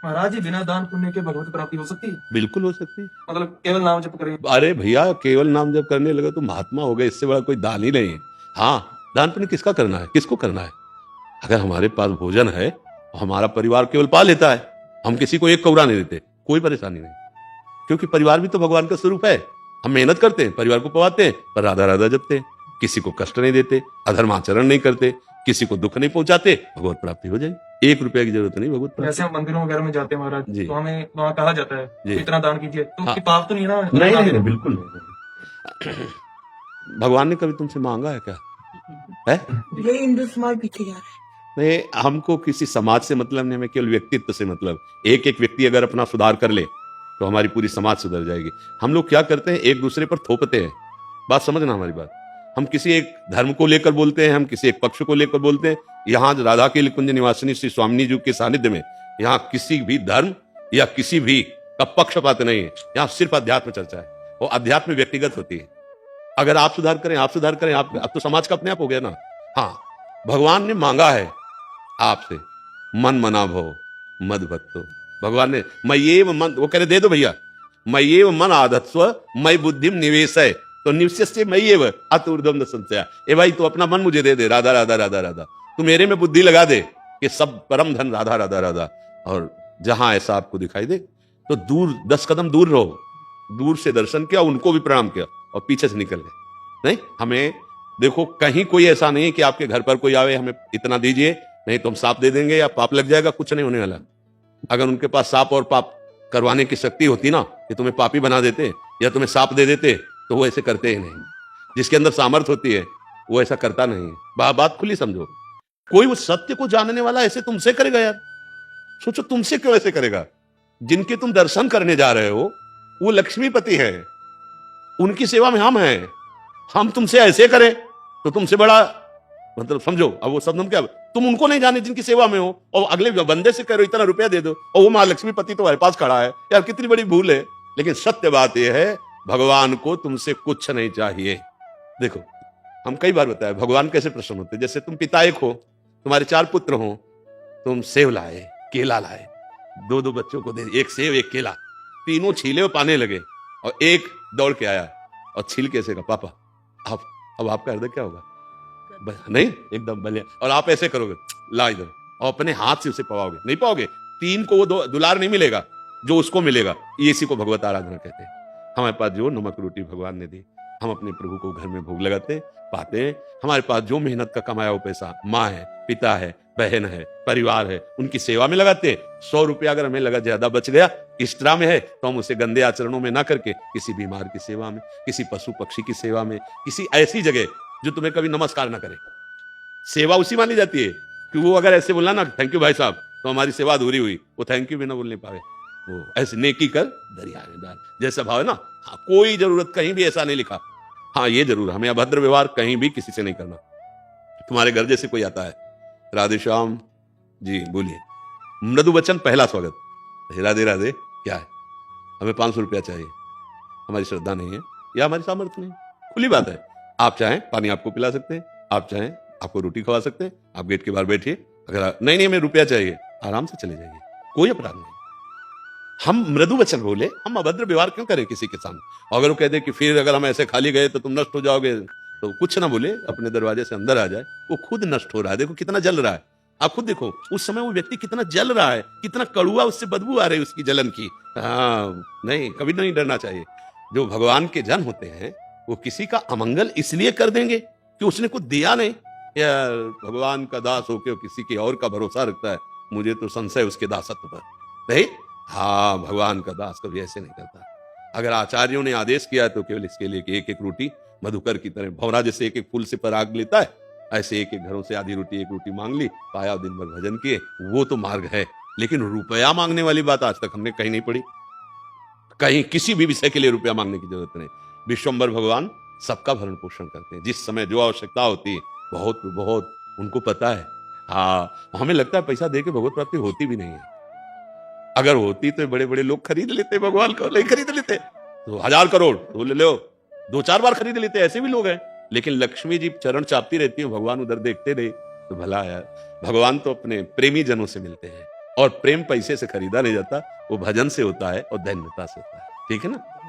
महाराज जी बिना दान पुण्य के भगवत प्राप्ति हो सकती है? बिल्कुल हो सकती है। मतलब केवल नाम जप करें? अरे भैया, केवल नाम जब करने लगे तो महात्मा हो गए, इससे बड़ा कोई दान ही नहीं है। हाँ, दान पुण्य किसका करना है, किसको करना है? अगर हमारे पास भोजन है, हमारा परिवार केवल पा लेता है, हम किसी को एक कौड़ा नहीं देते, कोई परेशानी नहीं, क्योंकि परिवार भी तो भगवान का स्वरूप है। हम मेहनत करते हैं, परिवार को पवाते हैं, पर राधा राधा जपते हैं, किसी को कष्ट नहीं देते, अधर्माचरण नहीं करते, किसी को दुख नहीं पहुंचाते, भगवत प्राप्ति हो जाएगी। 1 रुपए की जरूरत नहीं भगवत प्राप्ति। जैसे हम मंदिरों वगैरह में जाते हैं महाराज जी। तो हमें वहाँ कहा जाता है जी। इतना दान कीजिए, तो हाँ। उसकी पाप तो नहीं है ना? नहीं, बिल्कुल नहीं। भगवान ने कभी तुमसे मांगा है क्या? है? ये हिंदू समाज पीछे जा रहा है। नहीं, हमको किसी समाज से मतलब नहीं, हमें केवल व्यक्तित्व से मतलब। एक एक व्यक्ति अगर अपना सुधार कर ले तो हमारी पूरी समाज सुधर जाएगी। हम लोग क्या करते हैं, एक दूसरे पर थोपते हैं। बात समझना हमारी बात। हम किसी एक धर्म को लेकर बोलते हैं, हम किसी एक पक्ष को लेकर बोलते हैं। यहाँ राधा के कुंज निवासिनी श्री स्वामिनी जी के सानिध्य में यहाँ किसी भी धर्म या किसी भी का पक्षपात नहीं है। यहाँ सिर्फ अध्यात्म चर्चा है, वो अध्यात्म व्यक्तिगत होती है। अगर आप सुधार करें, आप सुधार करें, आप अब तो समाज का अपने आप हो गया ना। हाँ, भगवान ने मांगा है आपसे, मन मना भव मद भक्तो। भगवान ने मैं ये मन, वो कह रहे दे दो भैया, मैं ये मन आधत्स्व मैं बुद्धिम निवेश है, तो निवेश मैं ये अतुर्दम संशया। ए भाई, तू अपना मन मुझे दे दे, राधा राधा राधा राधा, तू मेरे में बुद्धि लगा दे कि सब परम धन राधा राधा राधा। और जहां ऐसा आपको दिखाई दे तो दूर 10 कदम दूर रहो, दूर से दर्शन किया, उनको भी प्रणाम किया और पीछे से निकल गए। नहीं, हमें देखो कहीं कोई ऐसा नहीं कि आपके घर पर कोई आवे हमें इतना दीजिए, नहीं तो हम सांप दे देंगे या पाप लग जाएगा, कुछ नहीं होने वाला। अगर उनके पास सांप और पाप करवाने की शक्ति होती ना, कि तुम्हें पापी बना देते या तुम्हें सांप दे देते, तो वो ऐसे करते ही नहीं। जिसके अंदर सामर्थ्य होती है वो ऐसा करता नहीं है। बात खुली समझो। कोई वो सत्य को जानने वाला ऐसे तुमसे करेगा यार? सोचो तुमसे क्यों ऐसे करेगा? जिनके तुम दर्शन करने जा रहे हो वो लक्ष्मीपति है, उनकी सेवा में हम हैं। हम तुमसे ऐसे करें तो तुमसे बड़ा मतलब समझो। अब वो शब्द हम क्या, तुम उनको नहीं जाने जिनकी सेवा में हो, और अगले बंदे से कह रहे हो इतना रुपया दे दो, और वो महालक्ष्मी पति तो हमारे पास खड़ा है यार, कितनी बड़ी भूल है। लेकिन सत्य बात यह है, भगवान को तुमसे कुछ नहीं चाहिए। देखो, हम कई बार बताया भगवान कैसे प्रसन्न होते। जैसे तुम पिता एक हो, तुम्हारे 4 पुत्र हो, तुम सेव लाए, केला लाए, 2-2 बच्चों को दे, एक सेव एक केला, तीनों छीले और पाने लगे, और एक दौड़ के आया और छील के ऐसे कहा पापा आप, अब आपका हृदय क्या होगा? नहीं, एकदम बलिया। और आप ऐसे करोगे, ला इधर, और अपने हाथ से उसे पवाओगे, नहीं पाओगे। 3 को वो दुलार नहीं मिलेगा जो उसको मिलेगा। इसी को भगवत आराधना कहते हैं। हमारे पास जो नमक रोटी भगवान ने दी, हम अपने प्रभु को घर में भोग लगाते पाते हैं। हमारे पास जो मेहनत का कमाया वो पैसा माँ है, पिता है, बहन है, परिवार है, उनकी सेवा में लगाते हैं। 100 रुपया अगर हमें लगा ज्यादा बच गया इष्टरा में है, तो हम उसे गंदे आचरणों में ना करके किसी बीमार की सेवा में, किसी पशु पक्षी की सेवा में, किसी ऐसी जगह जो तुम्हें कभी नमस्कार ना करे, सेवा उसी मानी जाती है। कि वो अगर ऐसे बोलना ना थैंक यू भाई साहब, तो हमारी सेवा अधूरी हुई। वो थैंक यू भी ना बोलने पावे, वो ऐसे नेकी कर दरिया में डाल जैसा भाव है ना। हाँ, कोई जरूरत कहीं भी ऐसा नहीं लिखा। हाँ, ये जरूर हमें अभद्र व्यवहार कहीं भी किसी से नहीं करना। तुम्हारे घर जैसे कोई आता है, राधे श्याम जी बोलिए, मृदु वचन पहला स्वागत, राधे राधे, क्या है, हमें 500 रुपया चाहिए, हमारी श्रद्धा नहीं है या हमारी सामर्थ्य नहीं, खुली बात है। आप चाहें पानी आपको पिला सकते हैं, आप चाहें आपको रोटी खवा सकते हैं, आप गेट के बाहर बैठिए। अगर नहीं हमें रुपया चाहिए, आराम से चले जाइए, कोई अपराध नहीं। हम मृदु वचन बोले, हम अभद्र व्यवहार क्यों करें किसी के सामने? अगर वो कह दे कि फिर अगर हम ऐसे खाली गए तो तुम नष्ट हो जाओगे, तो कुछ ना बोले, अपने दरवाजे से अंदर आ जाए। वो खुद नष्ट हो रहा है, देखो कितना जल रहा है। आप खुद देखो उस समय वो व्यक्ति कितना जल रहा है, कितना कड़ुआ उससे बदबू आ रही है उसकी जलन की। हाँ, नहीं, कभी नहीं डरना चाहिए। जो भगवान के जन होते हैं वो किसी का अमंगल इसलिए कर देंगे कि उसने कुछ दिया नहीं। यार, भगवान का दास होकर किसी के और का भरोसा रखता है, मुझे तो संशय उसके दासत्व पर। नहीं, हाँ, भगवान का दास कभी ऐसे नहीं करता। अगर आचार्यों ने आदेश किया तो केवल इसके लिए कि 1-1 रोटी, मधुकर की तरह भौरा जैसे 1-1 फूल से पराग लेता है, ऐसे 1-1 घरों से आधी रोटी 1 रोटी मांग ली, पाया, दिन भर भजन किए, वो तो मार्ग है। लेकिन रुपया मांगने वाली बात आज तक हमने कहीं नहीं पढ़ी। कहीं किसी भी विषय के लिए रुपया मांगने की जरूरत नहीं। विश्वम्भर भगवान सबका भरण पोषण करते हैं, जिस समय जो आवश्यकता होती है बहुत बहुत उनको पता है। हाँ, हमें लगता है पैसा दे के भगवत प्राप्ति होती भी नहीं है। अगर होती तो बड़े बड़े लोग खरीद लेते, भगवान को नहीं खरीद लेते तो 1000 करोड़ तो ले लो, 2-4 बार खरीद लेते, ऐसे भी लोग हैं। लेकिन लक्ष्मी जी चरण चापती रहती है, भगवान उधर देखते रहे तो भला यार। भगवान तो अपने प्रेमी जनों से मिलते हैं, और प्रेम पैसे से खरीदा नहीं जाता, वो भजन से होता है और धन्यता से होता है। ठीक है ना?